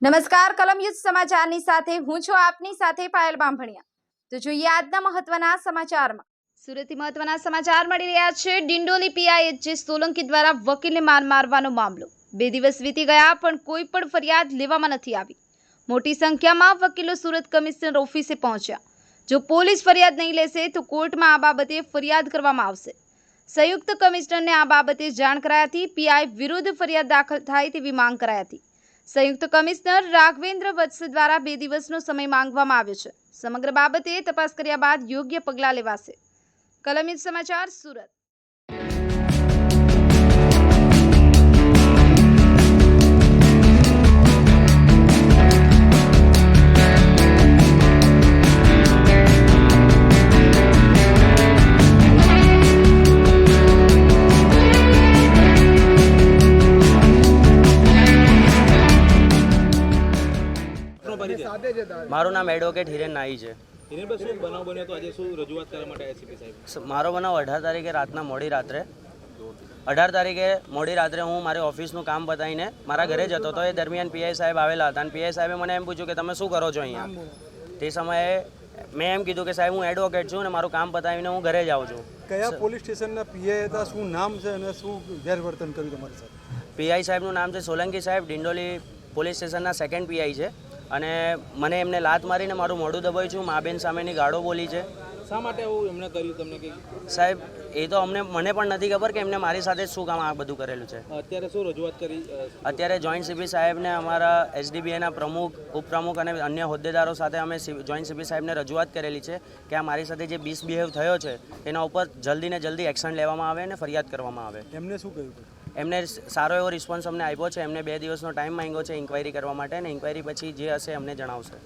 નમસ્કાર કલમ યુદ્ધ સમાચારની સાથે હું છું આપની સાથે પાયલ બામભણિયા। તો જોઈએ આજના મહત્વના સમાચારમાં। સુરતથી મહત્વના સમાચાર મળી રહ્યા છે। ડિંડોલી પીઆઈ સોલંકી દ્વારા વકીલને મારવાનો મામલો 2 દિવસ વીતી ગયા પણ કોઈ પણ ફરિયાદ લેવામાં નથી આવી। મોટી સંખ્યામાં વકીલો સુરત કમિશનર ઓફિસે પહોંચ્યા। જો પોલીસ ફરિયાદ નહીં લેશે તો કોર્ટમાં આ બાબતે ફરિયાદ કરવામાં આવશે। સંયુક્ત કમિશનરને આ બાબતે જાણ કરાઈ હતી। પીઆઈ વિરુદ્ધ ફરિયાદ દાખલ થાય તેવી માંગ કરાઈ હતી। સંયુક્ત કમિશનર રાઘવેન્દ્ર વત્સ દ્વારા 2 દિવસનો સમય માંગવામાં આવ્યો છે। સમગ્ર બાબતે તપાસ કર્યા બાદ યોગ્ય પગલાં લેવાશે। કલમ યુદ્ધ સમાચાર સુરત। મારું નામ એડવોકેટ હિરેન નાઈ છે। હિરેનભાઈ, શું બનાવ બન્યો તો આજે શું રજૂઆત કરવા માટે એસીપી સાહેબ? મારો બનાવ 18 તારીખે રાતના મોડી રાત્રે 18 તારીખે મોડી રાત્રે હું મારી ઓફિસનું કામ પતાવીને મારા ઘરે જતો હતો। એ દરમિયાન પીઆઈ સાહેબ આવેલા હતા અને પીઆઈ સાહેબે મને એમ પૂછ્યું કે તમે શું કરો છો અહીંયા। તે સમયે મેં એમ કીધું કે સાહેબ હું એડવોકેટ છું અને મારું કામ પતાવીને હું ઘરે જાઉં છું। કયા પોલીસ સ્ટેશનના પીઆઈ હતા, શું નામ છે અને શું ગેરવર્તન કર્યું તમારી સાથે? પીઆઈ સાહેબનું નામ છે સોલંકી સાહેબ, ડિંડોલી પોલીસ સ્ટેશનના 2nd પીઆઈ છે અને મને એમને લાત મારીને મારું મોઢું દબાવ્યું છે। મા બેન સામેની ગાળો બોલી છે। શા માટે એવું એમણે કર્યું તમને કે સાહેબ એ તો મને પણ નથી ખબર કે એમને મારી સાથે શું કામ આ બધું કરેલું છે। અત્યારે શું રજૂઆત કરી? અત્યારે જોઈન્ટ સીપી સાહેબને અમારા એસડીબીએના પ્રમુખ, ઉપપ્રમુખ અને અન્ય હોદ્દેદારો સાથે અમે જોઈન્ટ સીપી સાહેબને રજૂઆત કરેલી છે કે આ મારી સાથે જે મિસબિહેવ થયો છે એના ઉપર જલ્દીને જલ્દી એક્શન લેવામાં આવે અને ફરિયાદ કરવામાં આવે। એમને શું કહ્યું? એમને સારો એવો રિસ્પોન્સ અમને આપ્યો છે। એમને 2 દિવસનો ટાઈમ માંગ્યો છે ઇન્ક્વાયરી કરવા માટે અને ઇન્ક્વાયરી પછી જે હશે અમને જણાવશે।